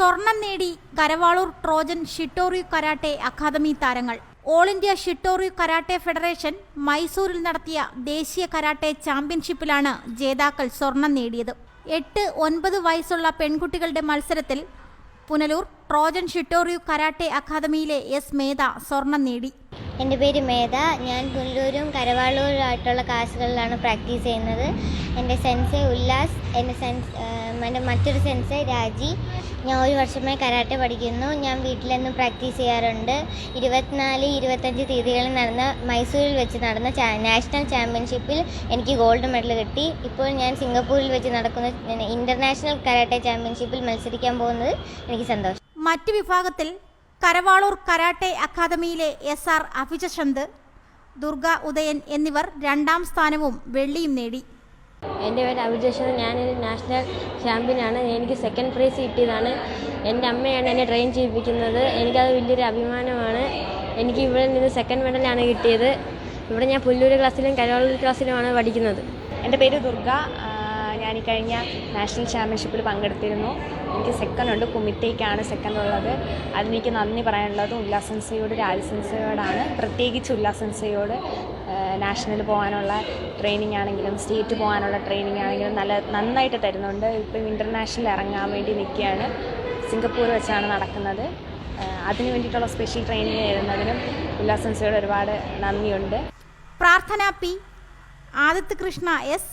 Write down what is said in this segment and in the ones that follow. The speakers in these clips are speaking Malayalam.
സ്വർണം നേടി കരവാളൂർ ട്രോജൻ ഷിട്ടോറി കരാട്ടെ അക്കാദമി താരങ്ങൾ. ഓൾ ഇന്ത്യ ഷിട്ടോറി കരാട്ടെ ഫെഡറേഷൻ മൈസൂരിൽ നടത്തിയ ദേശീയ കരാട്ടെ ചാമ്പ്യൻഷിപ്പിലാണ് ജേതാക്കൾ സ്വർണം നേടിയത്. 8-9 വയസ്സുള്ള പെൺകുട്ടികളുടെ മത്സരത്തിൽ പുനലൂർ ട്രോജൻ ഷിട്ടോറി കരാട്ടെ അക്കാദമിയിലെ എസ് മേധ സ്വർണം നേടി. എൻ്റെ പേര് മേധ. ഞാൻ പുനലൂരും കരവാളൂരുമായിട്ടുള്ള ക്ലാസ്സുകളിലാണ് പ്രാക്ടീസ് ചെയ്യുന്നത്. എൻ്റെ സെൻസെ ഉല്ലാസ്, എൻ്റെ മറ്റൊരു സെൻസെ രാജി. ഞാൻ 1 വർഷമായി കരാട്ടെ പഠിക്കുന്നു. ഞാൻ വീട്ടിലെന്നും പ്രാക്ടീസ് ചെയ്യാറുണ്ട്. 24-25 തീയതികളിൽ മൈസൂരിൽ വെച്ച് നടന്ന നാഷണൽ ചാമ്പ്യൻഷിപ്പിൽ എനിക്ക് ഗോൾഡ് മെഡൽ കിട്ടി. ഇപ്പോൾ ഞാൻ സിംഗപ്പൂരിൽ വെച്ച് നടക്കുന്ന ഇൻ്റർനാഷണൽ കരാട്ടെ ചാമ്പ്യൻഷിപ്പിൽ മത്സരിക്കാൻ പോകുന്നത് എനിക്ക് സന്തോഷം. മറ്റ് വിഭാഗത്തിൽ കരവാളൂർ കരാട്ടെ അക്കാദമിയിലെ SR അഭിജചന്ദ്, ദുർഗ ഉദയൻ എന്നിവർ 2ാം സ്ഥാനവും വെള്ളിയും നേടി. എൻ്റെ പേര് അഭിജചന്ദ്. ഞാനൊരു നാഷണൽ ചാമ്പ്യനാണ്. എനിക്ക് 2nd പ്രൈസ് കിട്ടിയതാണ്. എൻ്റെ അമ്മയാണ് എന്നെ ട്രെയിൻ ചെയ്യിപ്പിക്കുന്നത്. എനിക്കത് വലിയൊരു അഭിമാനമാണ്. എനിക്ക് ഇവിടെ നിന്ന് 2nd മെഡലാണ് കിട്ടിയത്. ഇവിടെ ഞാൻ പുല്ലൂർ ക്ലാസ്സിലും കരവാളൂർ ക്ലാസ്സിലുമാണ് പഠിക്കുന്നത്. എൻ്റെ പേര് ദുർഗ. ഞാൻ ഈ കഴിഞ്ഞ നാഷണൽ ചാമ്പ്യൻഷിപ്പിൽ പങ്കെടുത്തിരുന്നു. എനിക്ക് 2nd ഉണ്ട്. കുമിറ്റയ്ക്കാണ് 2nd ഉള്ളത്. അതിനെനിക്ക് നന്ദി പറയാനുള്ളത് ഉല്ലാസ് സെൻസയോട്, രാജ് സെൻസയോടാണ്. പ്രത്യേകിച്ച് ഉല്ലാസ് സെൻസയോട്. നാഷണൽ പോകാനുള്ള ട്രെയിനിങ് ആണെങ്കിലും സ്റ്റേറ്റ് പോകാനുള്ള ട്രെയിനിങ് ആണെങ്കിലും നന്നായിട്ട് തരുന്നുണ്ട്. ഇപ്പം ഇൻ്റർനാഷണൽ ഇറങ്ങാൻ വേണ്ടി നിൽക്കുകയാണ്. സിംഗപ്പൂർ വെച്ചാണ് നടക്കുന്നത്. അതിന് വേണ്ടിയിട്ടുള്ള സ്പെഷ്യൽ ട്രെയിനിങ് തരുന്നതിനും ഉല്ലാസ് സെൻസയോട് ഒരുപാട് നന്ദിയുണ്ട്. പ്രാർത്ഥന പി, ആദിത്യ കൃഷ്ണ എസ്,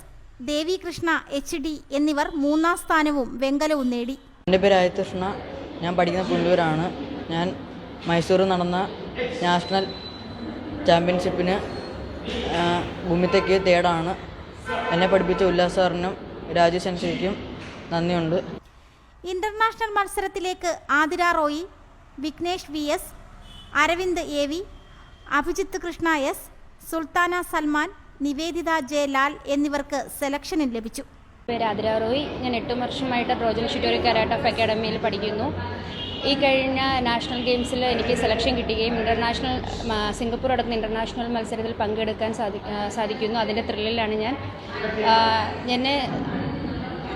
ദേവി കൃഷ്ണ HD എന്നിവർ 3ാം സ്ഥാനവും വെങ്കലവും നേടി. എൻ്റെ പേര് ആദിത്യ കൃഷ്ണ. ഞാൻ പഠിക്കുന്ന പുല്ലൂരാണ്. ഞാൻ മൈസൂരിൽ നടന്ന നാഷണൽ ചാമ്പ്യൻഷിപ്പിന് ഭൂമിത്തേക്ക് 3rd ആണ്. എന്നെ പഠിപ്പിച്ച ഉല്ലാസ് സാറിനും രാജു സെൻസയ്ക്കും നന്ദിയുണ്ട്. ഇന്റർനാഷണൽ മത്സരത്തിലേക്ക് Athira Roy, Vignesh VS, Aravind AV, Abhijith Krishna S, Sultana Salman, Nivedita J Lal എന്നിവർക്ക് സെലക്ഷനിൽ ലഭിച്ചു. പേര് ആതിര റോയി. ഞാൻ 8 വർഷമായിട്ട് ട്രോജൻ ഷിട്ടോറി കരാട്ടെ അക്കാദമിയിൽ പഠിക്കുന്നു. ഈ കഴിഞ്ഞ നാഷണൽ ഗെയിംസിൽ എനിക്ക് സെലക്ഷൻ കിട്ടുകയും സിംഗപ്പൂർ നടക്കുന്ന ഇൻ്റർനാഷണൽ മത്സരത്തിൽ പങ്കെടുക്കാൻ സാധിക്കുന്നു. അതിൻ്റെ ത്രില്ലിലാണ് ഞാൻ. എന്നെ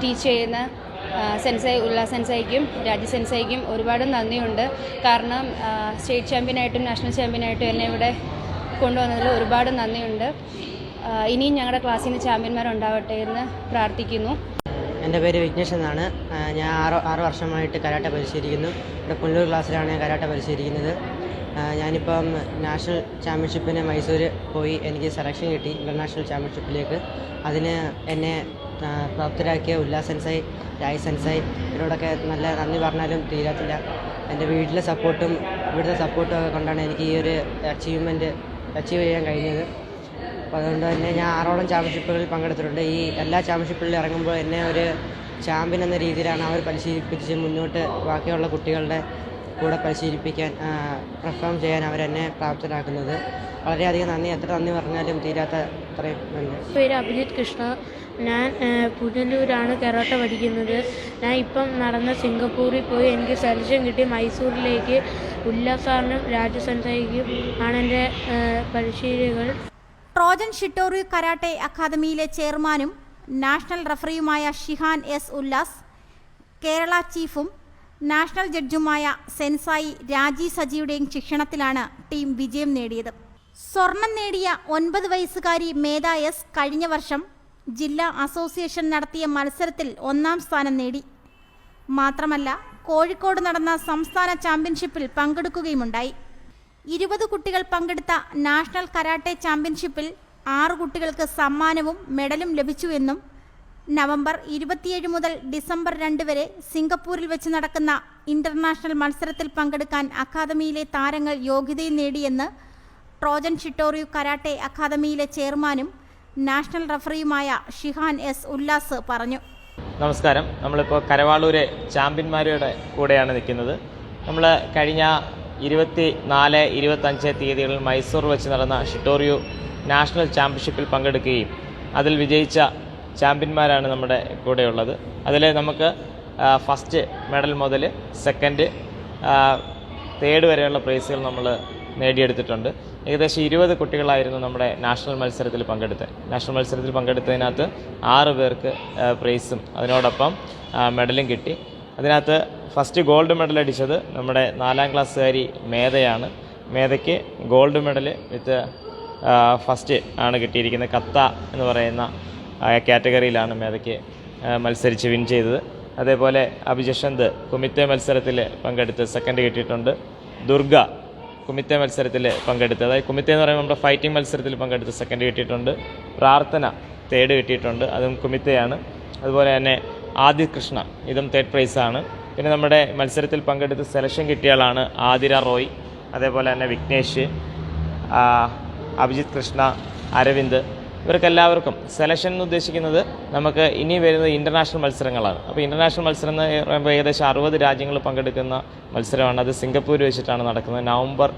ടീച്ച് ചെയ്യുന്ന സെൻസൈ ഉല്ലാസ് സെൻസൈക്കും രാജി സെൻസൈക്കും ഒരുപാട് നന്ദിയുണ്ട്. കാരണം സ്റ്റേറ്റ് ചാമ്പ്യനായിട്ടും നാഷണൽ ചാമ്പ്യനായിട്ടും എന്നെ ഇവിടെ കൊണ്ടുവന്നതിൽ ഒരുപാട് നന്ദിയുണ്ട്. ഇനിയും ഞങ്ങളുടെ ക്ലാസ്സിൽ നിന്ന് ചാമ്പ്യന്മാരുണ്ടാവട്ടെ എന്ന് പ്രാർത്ഥിക്കുന്നു. എൻ്റെ പേര് വിഘ്നേഷ് എന്നാണ്. ഞാൻ 6 വർഷമായിട്ട് കരാട്ടെ പരിശീലിക്കുന്നു. ഇവിടെ പുല്ലൂർ ക്ലാസ്സിലാണ് ഞാൻ കരാട്ടെ പരിശീലിക്കുന്നത്. ഞാനിപ്പം നാഷണൽ ചാമ്പ്യൻഷിപ്പിന് മൈസൂർ പോയി എനിക്ക് സെലക്ഷൻ കിട്ടി ഇൻ്റർനാഷണൽ ചാമ്പ്യൻഷിപ്പിലേക്ക്. അതിന് എന്നെ പ്രാപ്തരാക്കിയ ഉല്ലാസ് സെൻസൈ, രായ് സെൻസൈ ഇവരോടൊക്കെ നല്ല നന്ദി പറഞ്ഞാലും തീരത്തില്ല. എൻ്റെ വീട്ടിലെ സപ്പോർട്ടും ഇവിടുത്തെ സപ്പോർട്ടും ഒക്കെ കൊണ്ടാണ് എനിക്ക് ഈ ഒരു അച്ചീവ് ചെയ്യാൻ കഴിഞ്ഞത്. അപ്പോൾ അതുകൊണ്ട് തന്നെ ഞാൻ 6ഓളം ചാമ്പ്യൻഷിപ്പുകളിൽ പങ്കെടുത്തിട്ടുണ്ട്. ഈ എല്ലാ ചാമ്പ്യൻഷിപ്പുകളിൽ ഇറങ്ങുമ്പോൾ എന്നെ ഒരു ചാമ്പ്യൻ എന്ന രീതിയിലാണ് അവർ പരിശീലിപ്പിച്ച് മുന്നോട്ട് ബാക്കിയുള്ള കുട്ടികളുടെ കൂടെ പരിശീലിപ്പിക്കാൻ പെർഫോം ചെയ്യാൻ അവരെന്നെ പ്രാപ്തരാക്കുന്നത്. വളരെയധികം നന്ദി. എത്ര നന്ദി പറഞ്ഞാലും തീരാത്ത അത്രയും നന്ദി. പേര് അഭിജിത്ത് കൃഷ്ണ. ഞാൻ പുനലൂരാണ് കരാട്ടെ പഠിക്കുന്നത്. ഞാൻ ഇപ്പം നടന്ന സിംഗപ്പൂരിൽ പോയി എനിക്ക് സെലക്ഷൻ കിട്ടി. മൈസൂരിലേക്ക് ഉല്ലാസ് സാറിനും രാജു സെൻസൈക്കും ആണ് എൻ്റെ പരിശീലകർ. ട്രോജൻ ഷിട്ടോറി കരാട്ടെ അക്കാദമിയിലെ ചെയർമാനും നാഷണൽ റഫറിയുമായ ഷിഹാൻ S ഉല്ലാസ്, കേരള ചീഫും നാഷണൽ ജഡ്ജുമായ സെൻസായി രാജി സജിയുടെയും ശിക്ഷണത്തിലാണ് ടീം വിജയം നേടിയത്. സ്വർണം നേടിയ 9 വയസ്സുകാരി മേധ S കഴിഞ്ഞ വർഷം ജില്ലാ അസോസിയേഷൻ നടത്തിയ മത്സരത്തിൽ 1ാം സ്ഥാനം നേടി. മാത്രമല്ല കോഴിക്കോട് നടന്ന സംസ്ഥാന ചാമ്പ്യൻഷിപ്പിൽ പങ്കെടുക്കുകയുമുണ്ടായി. 20 കുട്ടികൾ പങ്കെടുത്ത നാഷണൽ കരാട്ടെ ചാമ്പ്യൻഷിപ്പിൽ 6 കുട്ടികൾക്ക് സമ്മാനവും മെഡലും ലഭിച്ചുവെന്നും നവംബർ 27 മുതൽ ഡിസംബർ 2 വരെ സിംഗപ്പൂരിൽ വെച്ച് നടക്കുന്ന ഇൻ്റർനാഷണൽ മത്സരത്തിൽ പങ്കെടുക്കാൻ അക്കാദമിയിലെ താരങ്ങൾ യോഗ്യതയും നേടിയെന്ന് ട്രോജൻ ഷിട്ടോറി കരാട്ടെ അക്കാദമിയിലെ ചെയർമാനും നാഷണൽ റഫറിയുമായ ഷിഹാൻ S ഉല്ലാസ് പറഞ്ഞു. നമസ്കാരം. നമ്മളിപ്പോൾ കരവാളൂരെ ചാമ്പ്യന്മാരുടെ കൂടെയാണ് നിൽക്കുന്നത്. നമ്മൾ കഴിഞ്ഞ 24, 25 തീയതികളിൽ മൈസൂർ വെച്ച് നടന്ന ഷിട്ടോറിയോ നാഷണൽ ചാമ്പ്യൻഷിപ്പിൽ പങ്കെടുക്കുകയും അതിൽ വിജയിച്ച ചാമ്പ്യന്മാരാണ് നമ്മുടെ കൂടെയുള്ളത്. അതിൽ നമുക്ക് ഫസ്റ്റ് മെഡൽ മുതൽ 2nd, 3rd വരെയുള്ള പ്രൈസുകൾ നമ്മൾ നേടിയെടുത്തിട്ടുണ്ട്. ഏകദേശം 20 കുട്ടികളായിരുന്നു നമ്മുടെ നാഷണൽ മത്സരത്തിൽ പങ്കെടുത്തത്. നാഷണൽ മത്സരത്തിൽ പങ്കെടുത്തതിനകത്ത് 6 പേർക്ക് പ്രൈസും അതിനോടൊപ്പം മെഡലും കിട്ടി. അതിനകത്ത് ഫസ്റ്റ് ഗോൾഡ് മെഡൽ അടിച്ചത് നമ്മുടെ 4ാം ക്ലാസ്സുകാരി മേധയാണ്. മേധയ്ക്ക് ഗോൾഡ് മെഡൽ വിത്ത് ഫസ്റ്റ് ആണ് കിട്ടിയിരിക്കുന്നത്. കത്ത എന്ന് പറയുന്ന കാറ്റഗറിയിലാണ് മേധയ്ക്ക് മത്സരിച്ച് വിൻ ചെയ്തത്. അതേപോലെ അഭിജഷന്ത് കുമിത്തെ മത്സരത്തിൽ പങ്കെടുത്ത് സെക്കൻഡ് കിട്ടിയിട്ടുണ്ട്. ദുർഗ കുമിത്തെ മത്സരത്തിൽ പങ്കെടുത്ത്, അതായത് കുമിത്തെ എന്ന് പറയുമ്പോൾ നമ്മുടെ ഫൈറ്റിംഗ് മത്സരത്തിൽ പങ്കെടുത്ത് സെക്കൻഡ് കിട്ടിയിട്ടുണ്ട്. പ്രാർത്ഥന തേർഡ് കിട്ടിയിട്ടുണ്ട്, അതും കുമിത്തെയാണ്. അതുപോലെ തന്നെ ആദിത് കൃഷ്ണ, ഇതും തേർഡ് പ്രൈസാണ്. പിന്നെ നമ്മുടെ മത്സരത്തിൽ പങ്കെടുത്ത് സെലക്ഷൻ കിട്ടിയ ആളാണ് ആതിര റോയ്, അതേപോലെ തന്നെ വിഘ്നേഷ്, അഭിജിത്ത് കൃഷ്ണ, അരവിന്ദ്. ഇവർക്കെല്ലാവർക്കും സെലക്ഷൻ എന്ന് ഉദ്ദേശിക്കുന്നത് നമുക്ക് ഇനി വരുന്നത് ഇൻ്റർനാഷണൽ മത്സരങ്ങളാണ്. അപ്പോൾ ഇൻ്റർനാഷണൽ മത്സരം എന്ന് പറയുമ്പോൾ ഏകദേശം 60 രാജ്യങ്ങൾ പങ്കെടുക്കുന്ന മത്സരമാണ്. അത് സിംഗപ്പൂർ വെച്ചിട്ടാണ് നടക്കുന്നത്. നവംബർ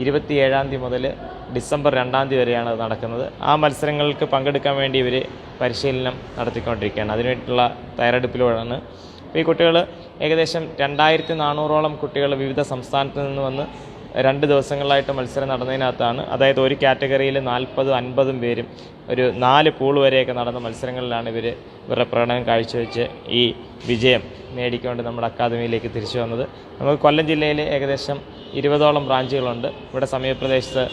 27 മുതൽ ഡിസംബർ 2 വരെയാണ് അത് നടക്കുന്നത്. ആ മത്സരങ്ങൾക്ക് പങ്കെടുക്കാൻ വേണ്ടി ഇവർ പരിശീലനം നടത്തിക്കൊണ്ടിരിക്കുകയാണ്. അതിനുവേണ്ടിയിട്ടുള്ള തയ്യാറെടുപ്പിലൂടെയാണ്. അപ്പോൾ ഈ കുട്ടികൾ ഏകദേശം 2400ഓളം കുട്ടികൾ വിവിധ സംസ്ഥാനത്ത് നിന്ന് വന്ന് 2 ദിവസങ്ങളിലായിട്ട് മത്സരം നടന്നതിനകത്താണ്, അതായത് ഒരു കാറ്റഗറിയിൽ 40-50 പേരും ഒരു 4 പൂൾ വരെയൊക്കെ നടന്ന മത്സരങ്ങളിലാണ് ഇവരുടെ പ്രകടനം കാഴ്ചവെച്ച് ഈ വിജയം നേടിക്കൊണ്ട് നമ്മുടെ അക്കാദമിയിലേക്ക് തിരിച്ചു വന്നത്. നമുക്ക് കൊല്ലം ജില്ലയിൽ ഏകദേശം 20ഓളം ബ്രാഞ്ചുകളുണ്ട്. ഇവിടെ സമീപപ്രദേശത്ത്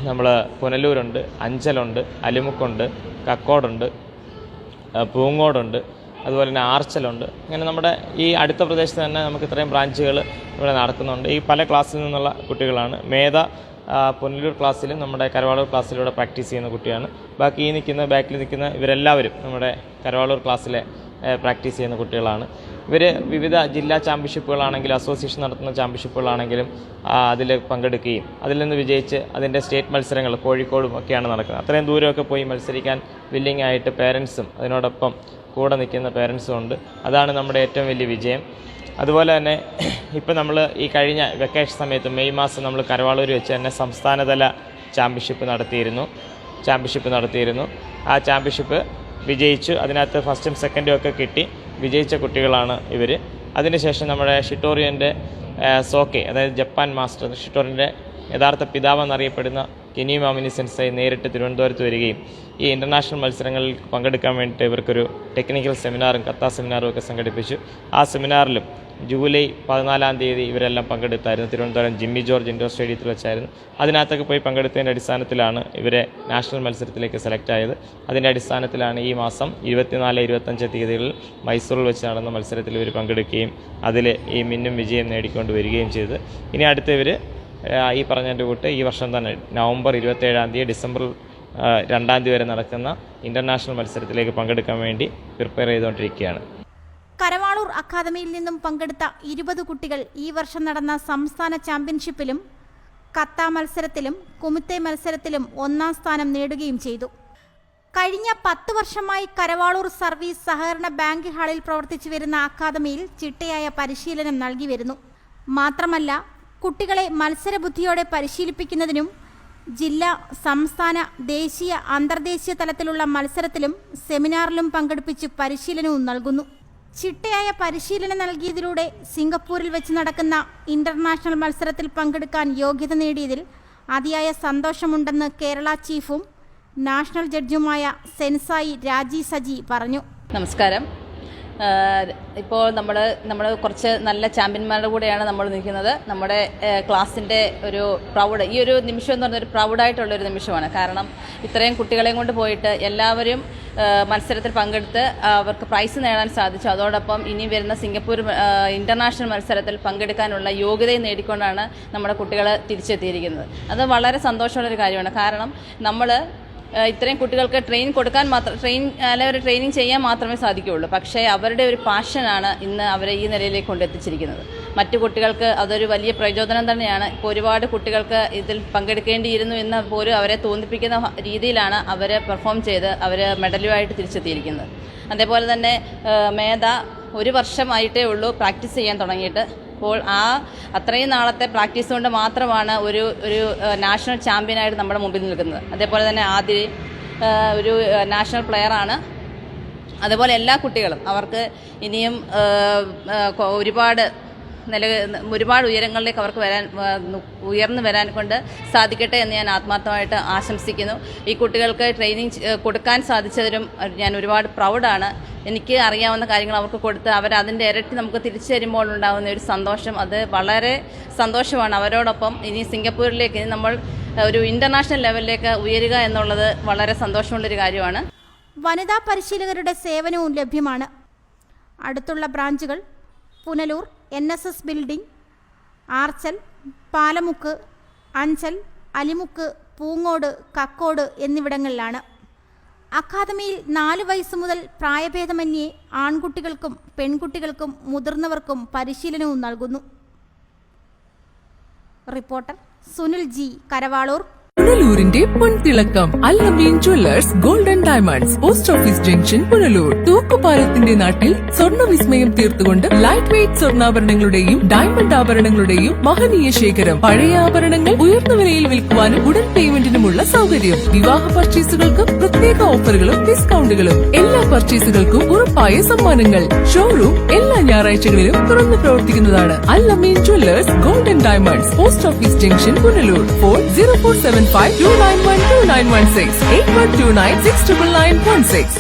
നമ്മൾ പുനലൂരുണ്ട്, അഞ്ചലുണ്ട്, അലിമുക്കുണ്ട്, കക്കോടുണ്ട്, പൂങ്ങോടുണ്ട്, അതുപോലെ തന്നെ ആർച്ചലുണ്ട്. ഇങ്ങനെ നമ്മുടെ ഈ അടുത്ത പ്രദേശത്ത് തന്നെ നമുക്ക് ഇത്രയും ബ്രാഞ്ചുകൾ ഇവിടെ നടക്കുന്നുണ്ട്. ഈ പല ക്ലാസ്സിൽ നിന്നുള്ള കുട്ടികളാണ്. മേധ പുനലൂർ ക്ലാസ്സിലും നമ്മുടെ കരവാളൂർ ക്ലാസ്സിലൂടെ പ്രാക്ടീസ് ചെയ്യുന്ന കുട്ടിയാണ്. ബാക്കി ബാക്കിൽ നിൽക്കുന്ന ഇവരെല്ലാവരും നമ്മുടെ കരവാളൂർ ക്ലാസ്സിലെ പ്രാക്ടീസ് ചെയ്യുന്ന കുട്ടികളാണ്. ഇവർ വിവിധ ജില്ലാ ചാമ്പ്യൻഷിപ്പുകളാണെങ്കിലും അസോസിയേഷൻ നടത്തുന്ന ചാമ്പ്യൻഷിപ്പുകളാണെങ്കിലും അതിൽ പങ്കെടുക്കുകയും അതിൽ നിന്ന് വിജയിച്ച് അതിൻ്റെ സ്റ്റേറ്റ് മത്സരങ്ങൾ കോഴിക്കോടും ഒക്കെയാണ് നടക്കുന്നത്. അത്രയും ദൂരമൊക്കെ പോയി മത്സരിക്കാൻ വില്ലിംഗ് ആയിട്ട് പേരൻസും അതിനോടൊപ്പം കൂടെ നിൽക്കുന്ന പേരൻസും ഉണ്ട്. അതാണ് നമ്മുടെ ഏറ്റവും വലിയ വിജയം. അതുപോലെ തന്നെ ഇപ്പം നമ്മൾ ഈ കഴിഞ്ഞ വെക്കേഷൻ സമയത്ത് മെയ് മാസം നമ്മൾ കരവാളൂർ വെച്ച് തന്നെ സംസ്ഥാനതല ചാമ്പ്യൻഷിപ്പ് നടത്തിയിരുന്നു. ആ ചാമ്പ്യൻഷിപ്പ് വിജയിച്ചു. അതിനകത്ത് ഫസ്റ്റും സെക്കൻഡും ഒക്കെ കിട്ടി വിജയിച്ച കുട്ടികളാണ് ഇവർ. അതിനുശേഷം നമ്മുടെ ഷിട്ടോറിയൻ്റെ സോക്കെ, അതായത് ജപ്പാൻ മാസ്റ്റർ ഷിട്ടോറിൻ്റെ യഥാർത്ഥ പിതാവെന്നറിയപ്പെടുന്ന കെനി മാമിനി സെൻസൈ നേരിട്ട് തിരുവനന്തപുരത്ത് വരികയും ഈ ഇൻ്റർനാഷണൽ മത്സരങ്ങളിൽ പങ്കെടുക്കാൻ വേണ്ടിയിട്ട് ഇവർക്കൊരു ടെക്നിക്കൽ സെമിനാറും കത്താ സെമിനാറും ഒക്കെ സംഘടിപ്പിച്ചു. ആ സെമിനാറിലും ജൂലൈ 14 ഇവരെല്ലാം പങ്കെടുത്തായിരുന്നു. തിരുവനന്തപുരം ജിമ്മി ജോർജ് ഇൻഡോർ സ്റ്റേഡിയത്തിൽ വെച്ചായിരുന്നു. അതിനകത്തൊക്കെ പോയി പങ്കെടുത്തതിൻ്റെ അടിസ്ഥാനത്തിലാണ് ഇവരെ നാഷണൽ മത്സരത്തിലേക്ക് സെലക്ട് ആയത്. അതിൻ്റെ അടിസ്ഥാനത്തിലാണ് ഈ മാസം 24-25 തീയതികളിൽ മൈസൂറിൽ വെച്ച് നടന്ന മത്സരത്തിൽ ഇവർ പങ്കെടുക്കുകയും അതിൽ ഈ മിന്നും വിജയം നേടിക്കൊണ്ട് വരികയും ചെയ്തത്. ഇനി അടുത്ത് ഇവർ ഈ പറഞ്ഞതിൻ്റെ കൂട്ട് ഈ വർഷം തന്നെ നവംബർ 27 ഡിസംബർ 2 വരെ നടക്കുന്ന ഇൻ്റർനാഷണൽ മത്സരത്തിലേക്ക് പങ്കെടുക്കാൻ വേണ്ടി പ്രിപ്പയർ ചെയ്തുകൊണ്ടിരിക്കുകയാണ്. കരവാളൂർ അക്കാദമിയിൽ നിന്നും പങ്കെടുത്ത 20 കുട്ടികൾ ഈ വർഷം നടന്ന സംസ്ഥാന ചാമ്പ്യൻഷിപ്പിലും കത്ത മത്സരത്തിലും കുമിത്തെ മത്സരത്തിലും 1ാം സ്ഥാനം നേടുകയും ചെയ്തു. കഴിഞ്ഞ 10 വർഷമായി കരവാളൂർ സർവീസ് സഹകരണ ബാങ്ക് ഹാളിൽ പ്രവർത്തിച്ചു വരുന്ന അക്കാദമിയിൽ ചിട്ടയായ പരിശീലനം നൽകി വരുന്നു. മാത്രമല്ല, കുട്ടികളെ മത്സരബുദ്ധിയോടെ പരിശീലിപ്പിക്കുന്നതിനും ജില്ലാ, സംസ്ഥാന, ദേശീയ, അന്തർദേശീയ തലത്തിലുള്ള മത്സരത്തിലും സെമിനാറിലും പങ്കെടുപ്പിച്ച് പരിശീലനവും നൽകുന്നു. ചിട്ടയായ പരിശീലനം നൽകിയതിലൂടെ സിംഗപ്പൂരിൽ വെച്ച് നടക്കുന്ന ഇൻ്റർനാഷണൽ മത്സരത്തിൽ പങ്കെടുക്കാൻ യോഗ്യത നേടിയതിൽ അതിയായ സന്തോഷമുണ്ടെന്ന് കേരള ചീഫും നാഷണൽ ജഡ്ജുമായ സെൻസായി രാജി സജി പറഞ്ഞു. നമസ്കാരം. ഇപ്പോൾ നമ്മൾ കുറച്ച് നല്ല ചാമ്പ്യന്മാരുടെ കൂടെയാണ് നമ്മൾ നിൽക്കുന്നത്. നമ്മുടെ ക്ലാസ്സിൻ്റെ ഒരു പ്രൗഡ്, ഈ ഒരു നിമിഷം എന്ന് പറഞ്ഞൊരു പ്രൗഡായിട്ടുള്ളൊരു നിമിഷമാണ്. കാരണം ഇത്രയും കുട്ടികളെയും കൊണ്ട് പോയിട്ട് എല്ലാവരും മത്സരത്തിൽ പങ്കെടുത്ത് അവർക്ക് പ്രൈസ് നേടാൻ സാധിച്ചു. അതോടൊപ്പം ഇനി വരുന്ന സിംഗപ്പൂർ ഇൻ്റർനാഷണൽ മത്സരത്തിൽ പങ്കെടുക്കാനുള്ള യോഗ്യതയും നേടിക്കൊണ്ടാണ് നമ്മുടെ കുട്ടികൾ തിരിച്ചെത്തിയിരിക്കുന്നത്. അത് വളരെ സന്തോഷമുള്ളൊരു കാര്യമാണ്. കാരണം നമ്മൾ ഇത്രയും കുട്ടികൾക്ക് ട്രെയിനിങ് ചെയ്യാൻ മാത്രമേ സാധിക്കുകയുള്ളൂ. പക്ഷേ അവരുടെ ഒരു പാഷനാണ് ഇന്ന് അവരെ ഈ നിലയിലേക്ക് കൊണ്ടെത്തിച്ചിരിക്കുന്നത്. മറ്റു കുട്ടികൾക്ക് അതൊരു വലിയ പ്രചോദനം തന്നെയാണ്. ഇപ്പോൾ ഒരുപാട് കുട്ടികൾക്ക് ഇതിൽ പങ്കെടുക്കേണ്ടിയിരുന്നു എന്ന് പോലും അവരെ തോന്നിപ്പിക്കുന്ന രീതിയിലാണ് അവർ പെർഫോം ചെയ്ത് അവർ മെഡലുമായിട്ട് തിരിച്ചെത്തിയിരിക്കുന്നത്. അതേപോലെ തന്നെ മേധ 1 വർഷമായിട്ടേ ഉള്ളൂ പ്രാക്ടീസ് ചെയ്യാൻ തുടങ്ങിയിട്ട്. അപ്പോൾ അത്രയും നാളത്തെ പ്രാക്ടീസ് കൊണ്ട് മാത്രമാണ് ഒരു നാഷണൽ ചാമ്പ്യനായിട്ട് നമ്മുടെ മുമ്പിൽ നിൽക്കുന്നത്. അതേപോലെ തന്നെ ആദിൽ ഒരു നാഷണൽ പ്ലെയറാണ്. അതേപോലെ എല്ലാ കുട്ടികളും അവർക്ക് ഇനിയും ഒരുപാട് ഒരുപാട് ഉയരങ്ങളിലേക്ക് അവർക്ക് ഉയർന്നു വരാൻ കൊണ്ട് സാധിക്കട്ടെ എന്ന് ഞാൻ ആത്മാർത്ഥമായിട്ട് ആശംസിക്കുന്നു. ഈ കുട്ടികൾക്ക് ട്രെയിനിങ് കൊടുക്കാൻ സാധിച്ചതിലും ഞാൻ ഒരുപാട് പ്രൗഡാണ്. എനിക്ക് അറിയാവുന്ന കാര്യങ്ങൾ അവർക്ക് കൊടുത്ത് അവരതിൻ്റെ ഇരട്ടി നമുക്ക് തിരിച്ചു തരുമ്പോൾ ഉണ്ടാകുന്ന ഒരു സന്തോഷം, അത് വളരെ സന്തോഷമാണ്. അവരോടൊപ്പം ഇനി സിംഗപ്പൂരിലേക്ക് നമ്മൾ ഒരു ഇൻ്റർനാഷണൽ ലെവലിലേക്ക് ഉയരുക എന്നുള്ളത് വളരെ സന്തോഷമുള്ളൊരു കാര്യമാണ്. വനിതാ പരിശീലകരുടെ സേവനവും ലഭ്യമാണ്. അടുത്തുള്ള ബ്രാഞ്ചുകൾ പുനലൂർ, NSS ബിൽഡിംഗ്, ആർച്ചൽ, പാലമുക്ക്, അഞ്ചൽ, അലിമുക്ക്, പൂങ്ങോട്, കക്കോട് എന്നിവിടങ്ങളിലാണ്. അക്കാദമിയിൽ 4 വയസ്സ് മുതൽ പ്രായഭേദമന്യേ ആൺകുട്ടികൾക്കും പെൺകുട്ടികൾക്കും മുതിർന്നവർക്കും പരിശീലനവും നൽകുന്നു. Reporter Sunil G, Karavaloor. പുനലൂരിന്റെ പൊൻതിളക്കം Al Ameen jewellers golden diamonds, post office junction, Punalur. തൂക്കുപാലത്തിന്റെ നാട്ടിൽ സ്വർണ്ണ വിസ്മയം തീർത്തുകൊണ്ട് ലൈറ്റ് വെയ്റ്റ് സ്വർണ്ണാഭരണങ്ങളുടെയും ഡയമണ്ട് ആഭരണങ്ങളുടെയും മഹനീയ ശേഖരം. പഴയ ആഭരണങ്ങൾ ഉയർന്ന വിലയിൽ വിൽക്കുവാനും ഉടൻ പേയ്മെന്റിനുമുള്ള സൗകര്യം. വിവാഹ പർച്ചേസുകൾക്കും പ്രത്യേക ഓഫറുകളും ഡിസ്കൗണ്ടുകളും. എല്ലാ പർച്ചേസുകൾക്കും ഉറപ്പായ സമ്മാനങ്ങൾ. ഷോറൂം എല്ലാ ഞായറാഴ്ചകളിലും തുറന്നു പ്രവർത്തിക്കുന്നതാണ്. Al Ameen jewellers golden diamonds, post office junction, Punalur. Phone 0475 291 2916 8129 69916.